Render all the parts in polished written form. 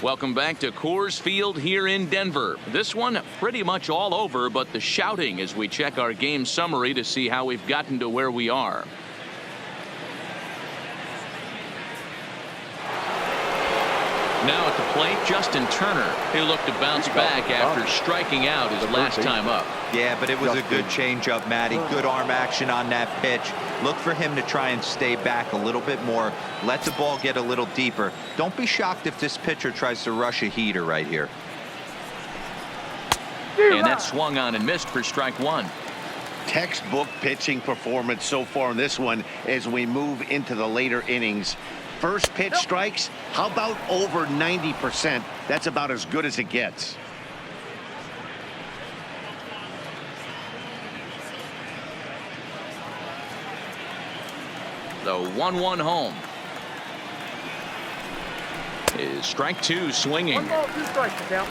Welcome back to Coors Field here in Denver. This one pretty much all over, but the shouting as we check our game summary to see how we've gotten to where we are. Now at the plate, Justin Turner. He'll look to bounce back after striking out his last time up. Yeah, but it was a good changeup, Matty. Good arm action on that pitch. Look for him to try and stay back a little bit more. Let the ball get a little deeper. Don't be shocked if this pitcher tries to rush a heater right here. And that swung on and missed for strike one. Textbook pitching performance so far in this one as we move into the later innings. First pitch strikes, how about over 90%? That's about as good as it gets. The 1-1 home. Is strike two swinging. 1 ball, 2 strikes, count.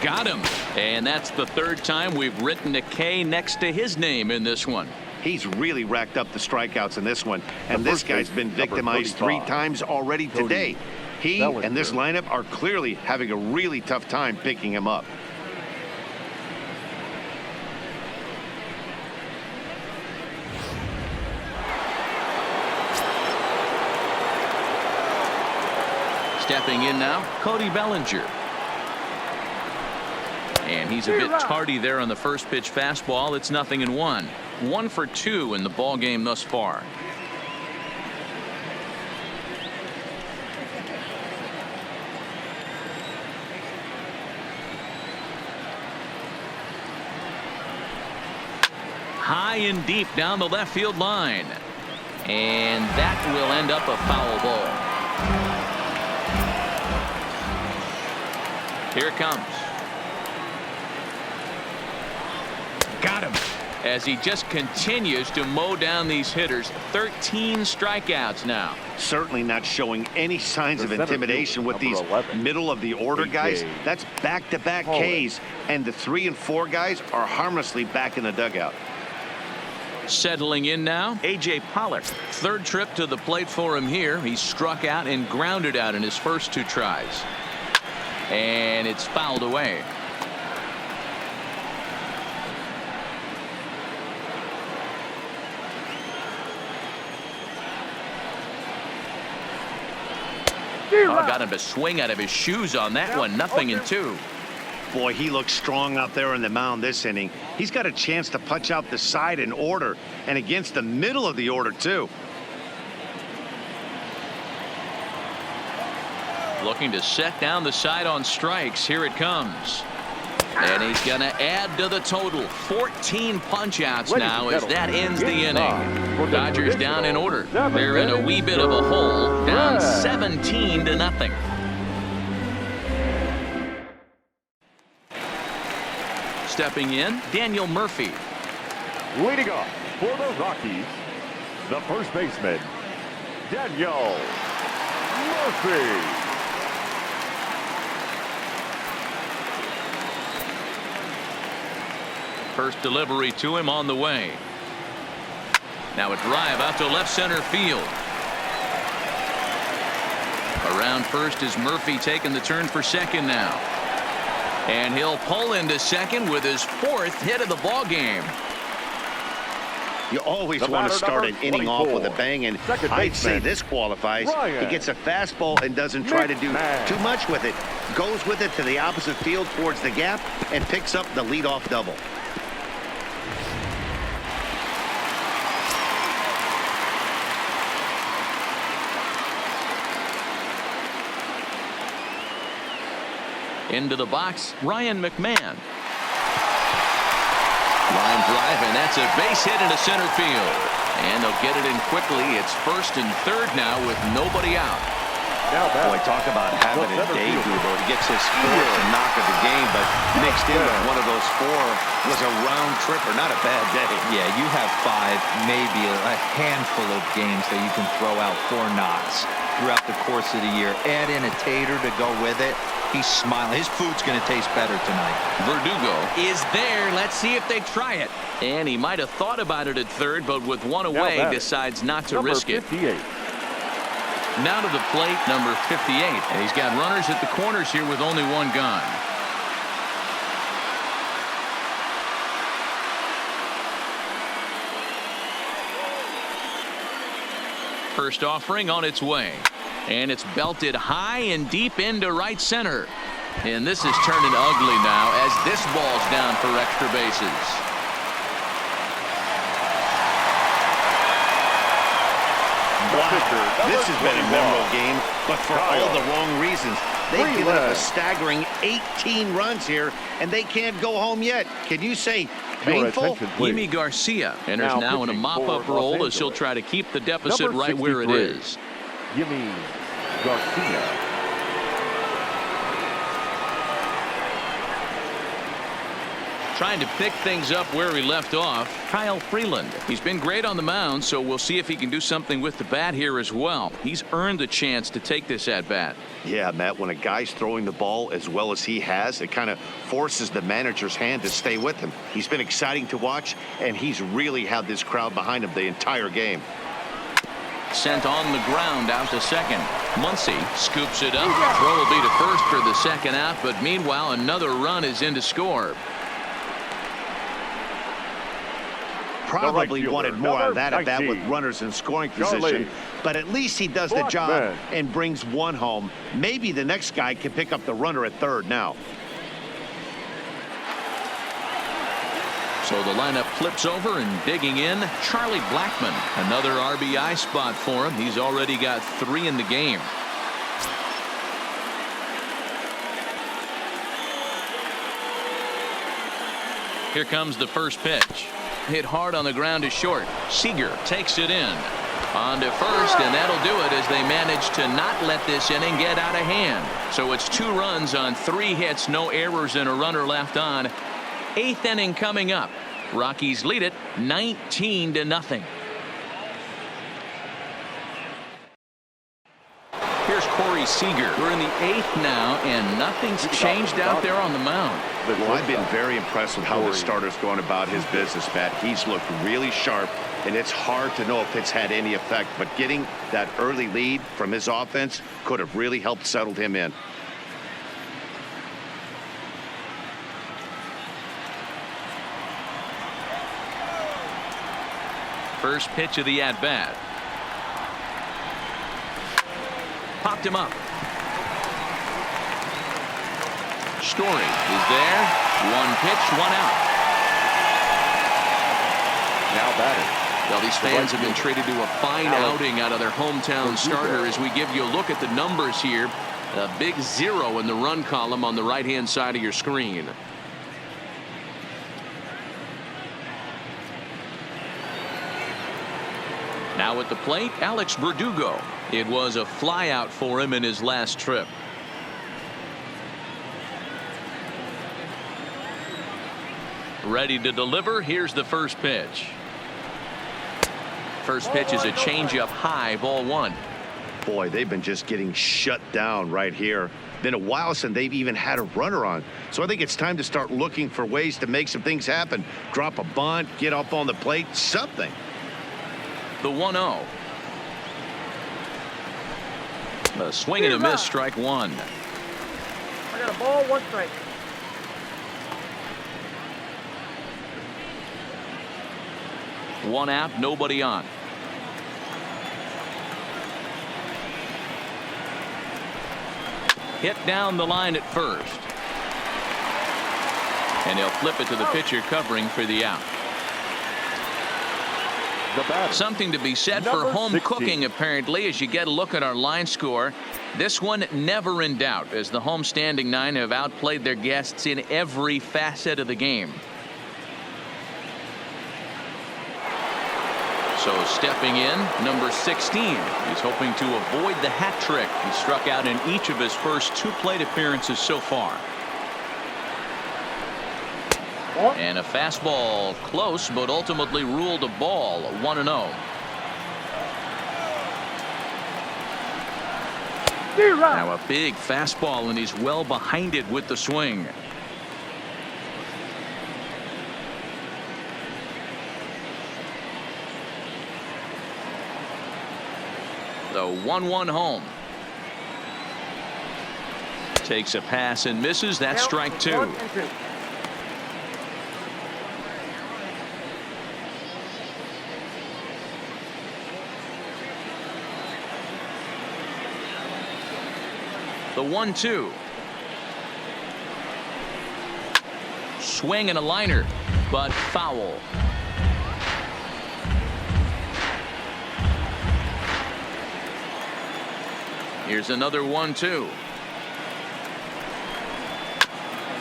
Got him. And that's the third time we've written a K next to his name in this one. He's really racked up the strikeouts in this one, and this guy's been victimized 3 times already today. He and this lineup are clearly having a really tough time picking him up. Stepping in now, Cody Bellinger. And he's a bit tardy there on the first pitch fastball. It's 0-1. 1 for 2 in the ball game thus far. High and deep down the left field line. And that will end up a foul ball. Here it comes. Got him. As he just continues to mow down these hitters. 13 strikeouts now. Certainly not showing any signs of intimidation with these middle of the order guys. That's back-to-back Ks, and the 3 and 4 guys are harmlessly back in the dugout. Settling in now, A.J. Pollock. Third trip to the plate for him here. He struck out and grounded out in his first 2 tries. And it's fouled away. Oh, got him to swing out of his shoes on that one. 0-2. Boy, he looks strong out there on the mound this inning. He's got a chance to punch out the side in order, and against the middle of the order, too. Looking to set down the side on strikes. Here it comes. And he's going to add to the total. 14 punch-outs now as that ends the inning. Dodgers down in order. They're in a wee bit of a hole. Down 17-0. Stepping in, Daniel Murphy. Leading off for the Rockies, the first baseman, Daniel Murphy. First delivery to him on the way. Now a drive out to left center field. Around first is Murphy taking the turn for second now. And he'll pull into second with his 4th hit of the ball game. You always want to start an inning off with a bang, and I'd say this qualifies. He gets a fastball and doesn't try to do too much with it. Goes with it to the opposite field towards the gap and picks up the leadoff double. Into the box, Ryan McMahon. Line drive, and that's a base hit into center field. And they'll get it in quickly. It's 1st and 3rd now with nobody out. Boy, talk about having a day dribble. He gets his fourth knock of the game, but mixed in with one of those four was a round tripper. Not a bad day. Yeah, you have 5, maybe a handful of games that you can throw out 4 knocks throughout the course of the year. Add in a tater to go with it. He's smiling. His food's going to taste better tonight. Verdugo is there. Let's see if they try it. And he might have thought about it at third, but with one away, decides not to risk it. Now to the plate, number 58. And he's got runners at the corners here with only one gone. First offering on its way. And it's belted high and deep into right center. And this is turning ugly now as this ball's down for extra bases. Wow, this has been a memorable game, but for all the wrong reasons. They've given up a staggering 18 runs here, and they can't go home yet. Can you say painful? Yimi Garcia enters now in a mop-up role as he'll try to keep the deficit right where it is. Yimi Garcia. Trying to pick things up where he left off, Kyle Freeland. He's been great on the mound, so we'll see if he can do something with the bat here as well. He's earned the chance to take this at bat. Yeah, Matt, when a guy's throwing the ball as well as he has, it kind of forces the manager's hand to stay with him. He's been exciting to watch, and he's really had this crowd behind him the entire game. Sent on the ground out to second. Muncy scoops it up. Throw will be to first for the second out, but meanwhile another run is in to score. Probably wanted more on that at bat with runners in scoring position, but at least he does the job and brings one home. Maybe the next guy can pick up the runner at third now. So the lineup flips over and digging in, Charlie Blackmon. Another RBI spot for him. He's already got 3 in the game. Here comes the first pitch. Hit hard on the ground to short. Seager takes it in. On to first, and that'll do it as they manage to not let this inning get out of hand. So it's 2 runs on 3 hits, no errors, and a runner left on. 8th inning coming up. Rockies lead it 19-0. Here's Corey Seager. We're in the 8th now, and nothing's changed out there on the mound. Well, I've been very impressed with how the starter's going about his business, Matt. He's looked really sharp, and it's hard to know if it's had any effect, but getting that early lead from his offense could have really helped settle him in. First pitch of the at-bat. Popped him up. Story is there. 1 pitch, 1 out. Now batting. Well, these fans have been treated to a fine outing out of their hometown starter as we give you a look at the numbers here. A big 0 in the run column on the right-hand side of your screen. Now at the plate, Alex Verdugo. It was a flyout for him in his last trip. Ready to deliver. Here's the first pitch. First pitch is a changeup high, ball 1. Boy, they've been just getting shut down right here. Been a while since they've even had a runner on. So I think it's time to start looking for ways to make some things happen. Drop a bunt, get up on the plate, something. The 1-0. A swing and a miss, strike 1. I got a ball, 1 strike. One out, nobody on. Hit down the line at first. And he'll flip it to the pitcher covering for the out. Something to be said for home cooking, apparently, as you get a look at our line score. This one never in doubt, as the home standing 9 have outplayed their guests in every facet of the game. So stepping in, number 16. He's hoping to avoid the hat trick. He struck out in each of his first 2 plate appearances so far. And a fastball close, but ultimately ruled a ball. 1-0. Now a big fastball, and he's well behind it with the swing. The 1-1 home. Takes a pass and misses. That's strike 2. The 1-2. Swing and a liner, but foul. Here's another 1-2.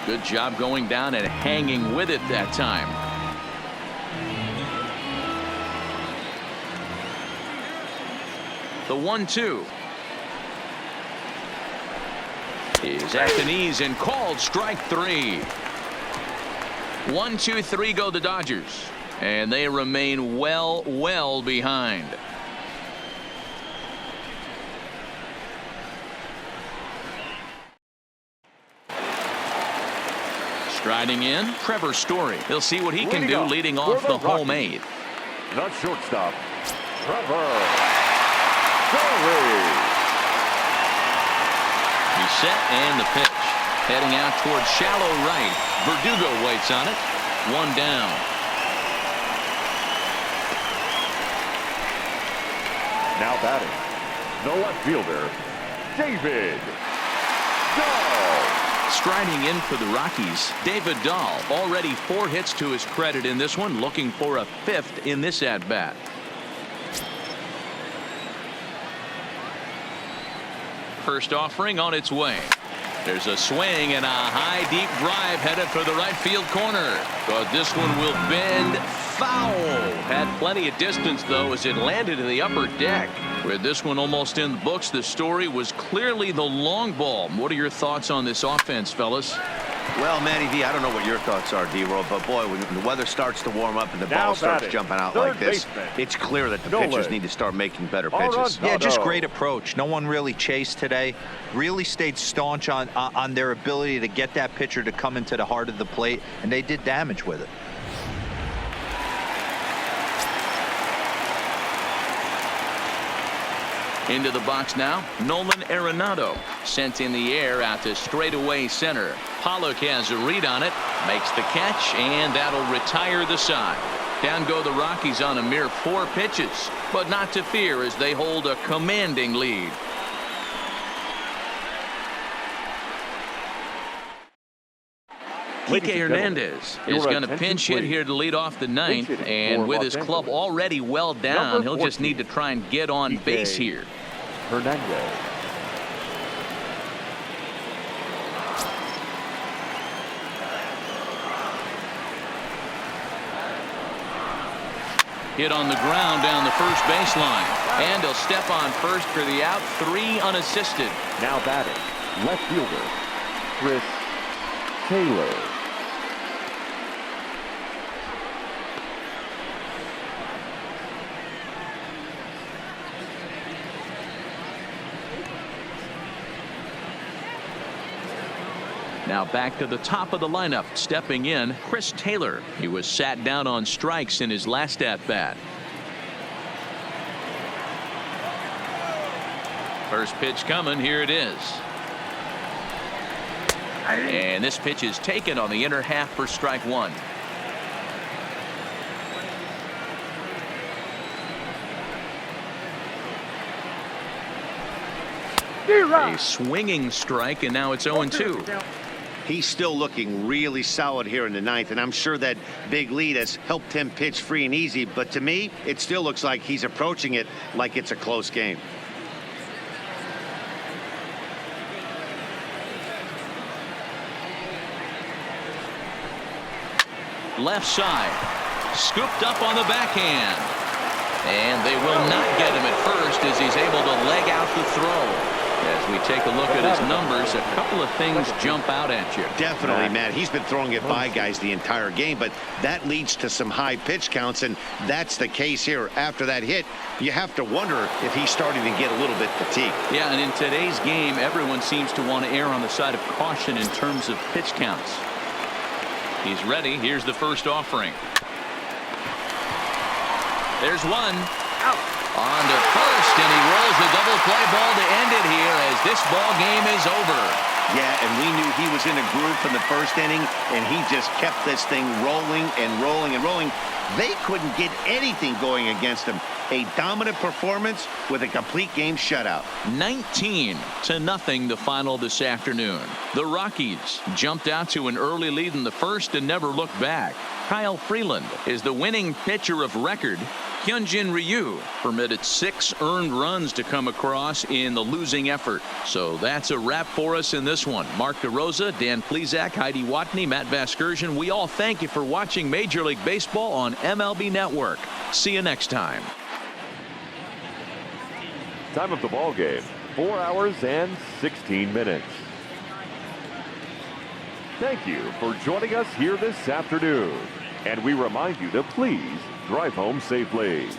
Good job going down and hanging with it that time. The 1-2. Is at the knees and called strike 3. 1, 2, 3 go the Dodgers, and they remain well behind. Striding in, Trevor Story. He'll see what he can do leading off the home 8th. The shortstop, Trevor Story. He's set and the pitch. Heading out towards shallow right. Verdugo waits on it. 1 down. Now batting, the left fielder, David Dahl. Striding in for the Rockies, David Dahl. Already 4 hits to his credit in this one, looking for a 5th in this at-bat. First offering on its way. There's a swing and a high deep drive headed for the right field corner. But this one will bend foul. Had plenty of distance though as it landed in the upper deck. With this one almost in the books, the Story was clearly the long ball. What are your thoughts on this offense, fellas? Well, Manny V, I don't know what your thoughts are, D-Roll, but boy, when the weather starts to warm up and the ball starts jumping out like this, it's clear that the pitchers need to start making better pitches. Yeah, just great approach. No one really chased today. Really stayed staunch on their ability to get that pitcher to come into the heart of the plate, and they did damage with it. Into the box now, Nolan Arenado. Sent in the air out to straightaway center. Pollock has a read on it, makes the catch, and that'll retire the side. Down go the Rockies on a mere 4 pitches, but not to fear as they hold a commanding lead. Kike Hernandez is going to pinch hit here to lead off the 9th, and with his club already well down, he'll just need to try and get on base here. Hernandez. Hit on the ground down the first baseline, and he'll step on first for the out. 3 unassisted. Now batting, left fielder, Chris Taylor. Now back to the top of the lineup. Stepping in, Chris Taylor. He was sat down on strikes in his last at-bat. First pitch coming. Here it is. And this pitch is taken on the inner half for strike 1. A swinging strike, and now it's 0-2. He's still looking really solid here in the 9th, and I'm sure that big lead has helped him pitch free and easy, but to me it still looks like he's approaching it like it's a close game. Left side, scooped up on the backhand. And they will not get him at first as he's able to leg out the throw. As we take a look at his numbers, a couple of things jump out at you. Definitely, Matt. He's been throwing it by guys the entire game, but that leads to some high pitch counts, and that's the case here. After that hit, you have to wonder if he's starting to get a little bit fatigued. Yeah, and in today's game, everyone seems to want to err on the side of caution in terms of pitch counts. He's ready. Here's the first offering. There's one. Out. On to first, and he rolls the double play ball to end it here as this ball game is over. Yeah, and we knew he was in a groove from the first inning, and he just kept this thing rolling and rolling and rolling. They couldn't get anything going against him. A dominant performance with a complete game shutout. 19-0 the final this afternoon. The Rockies jumped out to an early lead in the first and never looked back. Kyle Freeland is the winning pitcher of record. Hyunjin Ryu permitted 6 earned runs to come across in the losing effort. So that's a wrap for us in this one. Mark DeRosa, Dan Plesac, Heidi Watney, Matt Vasgersian. We all thank you for watching Major League Baseball on MLB Network. See you next time. Time of the ball game, 4 hours and 16 minutes. Thank you for joining us here this afternoon. And we remind you to please drive home safely.